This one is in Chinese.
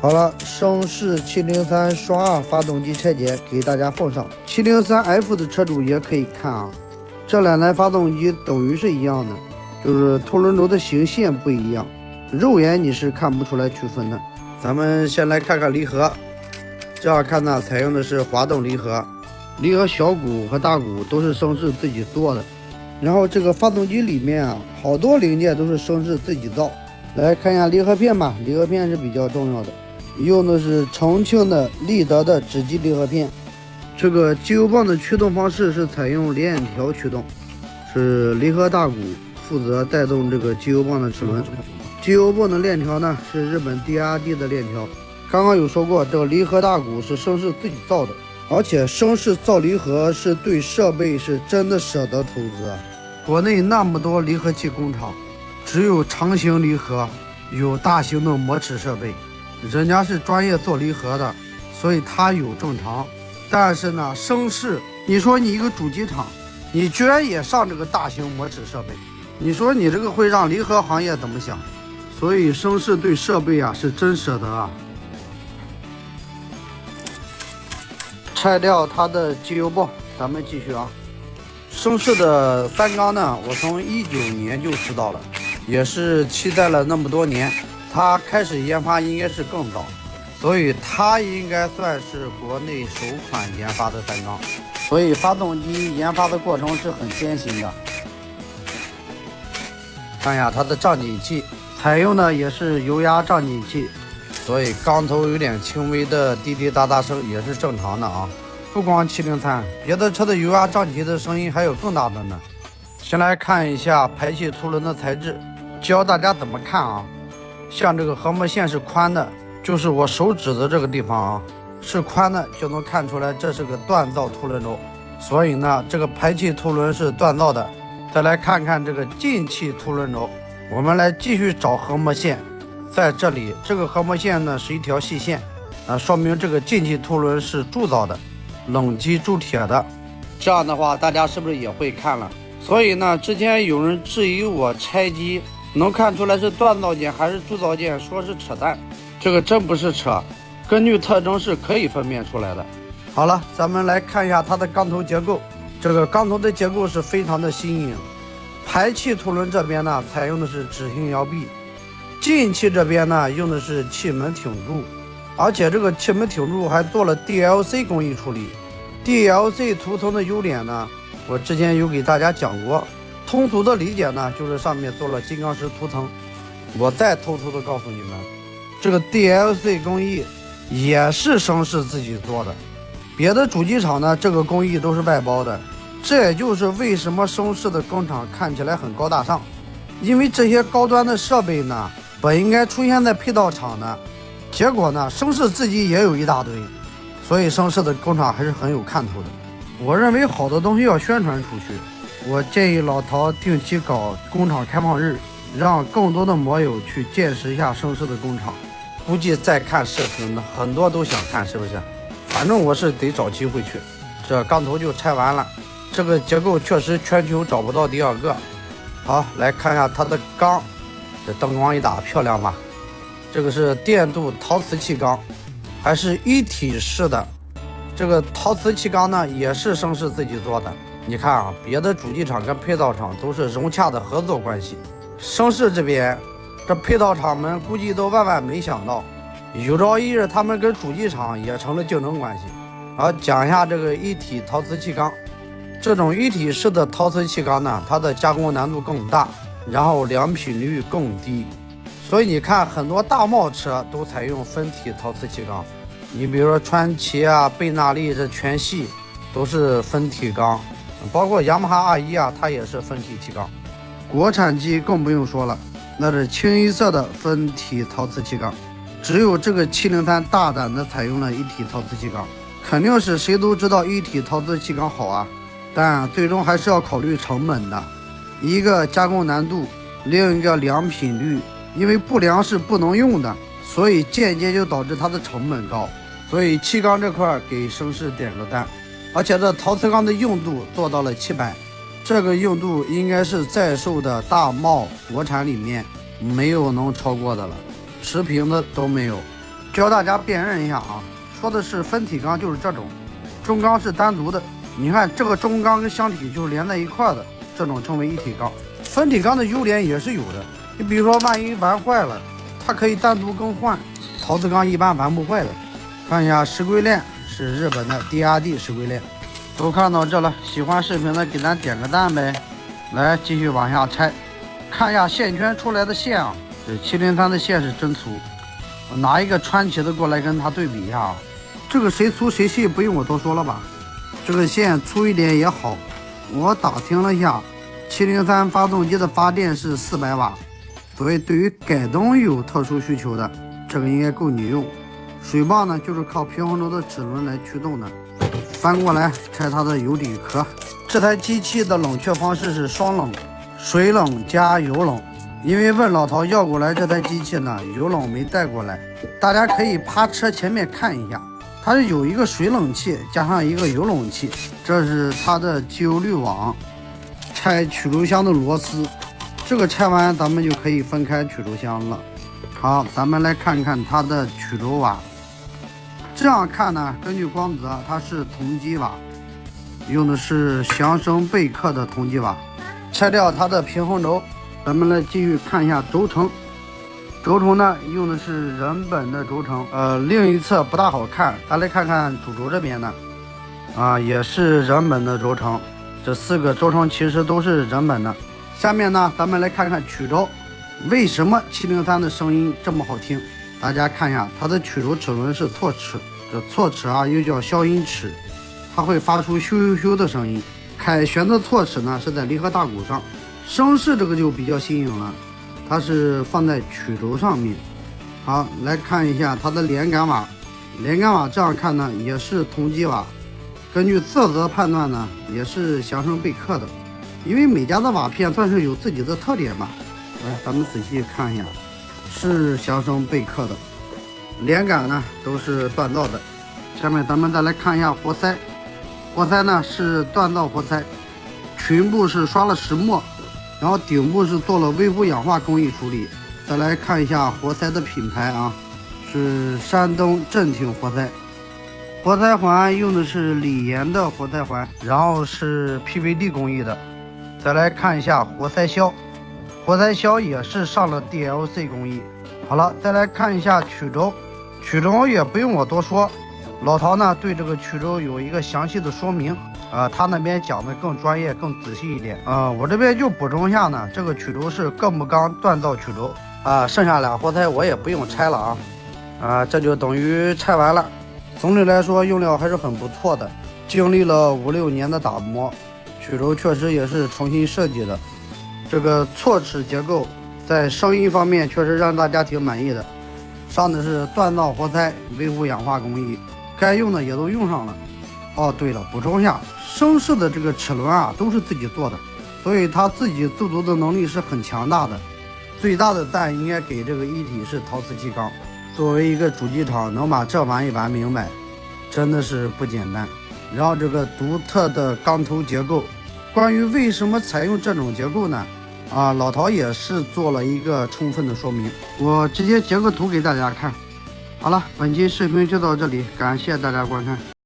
好了，盛世703双2发动機拆解給大家奉上。703F 的車主也可以看啊，這兩台發動機等於是一樣的，就是凸輪軸的形線不一樣，肉眼你是看不出來區分的。咱們先來看看離合，这樣看呢，採用的是滑動離合，離合小骨和大骨都是盛世自己做的。然後這個發動機裡面啊，好多零件都是盛世自己造。來看一下離合片吧，離合片是比較重要的，用的是重慶的立德的指机離合片。這個机油泵的驅動方式是採用鏈條驅動，是離合大骨負責帶動這個機油泵的齒輪。機油泵的鏈條呢是日本 DRD 的鏈條。剛剛有說過，這個離合大骨是盛世自己造的，而且盛世造離合是對設備是真的捨得投資啊。國內那麼多離合器工厂，只有長型離合有大型的磨齒設備，人家是專業做離合的，所以它有正常。但是呢，盛世，你說你一個主機厂，你居然也上这個大型磨齒設備，你說你這個會讓離合行業怎麼想？所以盛世對設備啊是真捨得啊。拆掉它的机油泵，咱們繼續啊。盛世的三缸呢，我從19年就知道了，也是期待了那麼多年。它開始研發應該是更早，所以它應該算是國內首款研發的三缸，所以發動機研發的過程是很艱辛的。看一下它的漲緊器，採用的也是油壓漲緊器，所以缸頭有點輕微的滴滴答答聲也是正常的啊。不光703，別的車的油壓漲起的聲音還有更大的呢。先來看一下排氣凸輪的材質，教大家怎麼看啊。像這個合膜線是寬的，就是我手指的這個地方啊，是寬的，就能看出來這是個鍛造凸輪軸。所以呢，這個排氣凸輪是鍛造的。再來看看這個進氣凸輪軸，我們來繼續找合膜線，在這裡這個合膜線呢是一條細線，說明這個進氣凸輪是鑄造的。冷機鑄鐵的，這樣的話大家是不是也會看了？所以呢，之前有人質疑我拆機能看出來是鍛造件還是鑄造件，說是扯淡，這個真不是扯，根據特徵是可以分辨出來的。好了，咱們來看一下它的缸頭結構，這個缸頭的結構是非常的新穎。排氣凸輪這邊呢採用的是指形搖臂，進氣這邊呢用的是气門挺柱，而且這個气门挺柱還做了 DLC 工藝處理。DLC 涂层的優點呢，我之前有給大家講過，通俗的理解呢，就是上面做了金剛石塗層。我再偷偷的告訴你們，這個 DLC 工藝也是盛世自己做的，別的主機廠呢，這個工藝都是外包的。這也就是為什麼盛世的工廠看起來很高大上，因為這些高端的設備呢，本應該出現在配套廠的。結果呢，盛世自己也有一大堆，所以盛世的工厂還是很有看头的。我認為好的東西要宣傳出去，我建議老陶定期搞工廠開放日，讓更多的摩友去見識一下盛世的工廠。估計再看視頻呢，很多都想看，是不是？反正我是得找機會去。這缸頭就拆完了，這個結構確實全球找不到第二個。好，來看一下它的缸，這燈光一打，漂亮吧？這個是電鍍陶瓷氣缸，還是一體式的。這個陶瓷氣缸呢，也是盛世自己做的。你看啊，別的主機廠跟配套廠都是融洽的合作關係。盛世這邊，這配套廠們估計都萬萬沒想到，有朝一日他們跟主機廠也成了競爭關係。好，講一下這個一體陶瓷氣缸。這種一體式的陶瓷氣缸呢，它的加工難度更大，然後良品率更低。所以你看，很多大贸車都採用分體陶瓷气缸，你比如說川崎啊、貝納利這全系都是分體缸，包括雅馬哈R1啊，它也是分體气缸。國產機更不用說了，那是清一色的分體陶瓷气缸。只有這個703大膽的採用了一體陶瓷气缸，肯定是誰都知道一體陶瓷气缸好啊，但最終還是要考慮成本的，一個加工難度，另一個良品率。因為不良是不能用的，所以間接就導致它的成本高。所以气缸這塊給盛世點個讚，而且這陶瓷缸的硬度做到了700，這個硬度應該是在售的大貿國產裡面沒有能超過的了，持平的都沒有。教大家辨認一下啊，說的是分體鋼就是這種，中鋼是單獨的。你看這個中鋼跟箱體就連在一塊的，這種稱為一體鋼。分體鋼的優點也是有的，你比如說萬一玩壞了，它可以單獨更換，陶瓷鋼一般玩不壞的。看一下石龟链是日本的 DRD 石龟链。都看到这了，喜歡視頻的給咱點個讚唄。來繼續往下拆，看一下線圈出來的線啊，這703的線是真粗。我拿一個川崎的過來跟它對比一下啊，這個誰粗誰細不用我多說了吧。這個線粗一點也好，我打聽了一下，703發動機的發電是400瓦，所以对於改動有特殊需求的，這個應該夠你用。水泵呢就是靠平衡軸的齒輪來驅動的。翻過來拆它的油底殼。這台機器的冷卻方式是雙冷，水冷加油冷。因為問老陶要過來這台機器呢，油冷沒帶過來，大家可以趴車前面看一下，它是有一個水冷器加上一個油冷器。這是它的机油濾网，拆曲轴箱的螺絲，這個拆完咱們就可以分開曲軸箱了。好，咱們來看看它的曲軸瓦。這樣看呢，根據光泽它是同基瓦，用的是祥生貝克的同基瓦。拆掉它的平衡軸，咱們来繼續看一下軸承。軸承呢用的是人本的軸承，另一側不大好看，咱來看看主軸這邊呢，也是人本的軸承。這4個軸承其實都是人本的。下面呢，咱們來看看曲軸。為什麼703的聲音這麼好聽？大家看一下，它的曲軸齒輪是错齒，這錯齒啊又叫消音齒，它會發出咻咻咻的聲音。凱旋的錯齒呢是在离合大鼓上，聲勢這個就比較新穎了，它是放在曲軸上面。好，來看一下它的连杆瓦。连杆瓦这樣看呢也是同基瓦，根據色澤判斷呢也是祥生貝克的，因為每家的瓦片算是有自己的特點吧。来，咱们仔細看一下，是祥生貝克的。连杆呢都是锻造的。下面咱們再來看一下活塞。活塞呢是鍛造活塞，裙部是刷了石墨，然後頂部是做了微幅氧化工藝處理。再來看一下活塞的品牌啊，是山東鎮挺活塞。活塞環用的是鋰鹽的活塞環，然後是 PVD 工藝的。再來看一下活塞銷。活塞銷也是上了 DLC 工藝。好了，再來看一下曲軸。曲軸也不用我多說，老陶呢對這個曲軸有一個詳細的說明，他那邊講的更專業更仔細一點。我這邊就補充一下呢，這個曲軸是各木鋼鍛造曲軸。剩下倆活塞我也不用拆了啊。這就等於拆完了。總體來說用料還是很不錯的，經歷了5、6年的打磨，曲軸確實也是重新設計的。這個錯齒結構在聲音方面確實讓大家挺滿意的。上的是鍛造活塞微幅氧化工藝，該用的也都用上了。對了，補充一下，聲勢的這個齒輪啊都是自己做的，所以他自己自足的能力是很強大的。最大的讚應該給這個一體式陶瓷氣缸，作為一個主機廠能把這玩意玩明白，真的是不簡單。然後這個獨特的鋼頭結構，關於為什麼採用這種結構呢？老陶也是做了一個充分的說明，我直接截個圖給大家看。好了，本期視頻就到這裡，感謝大家觀看。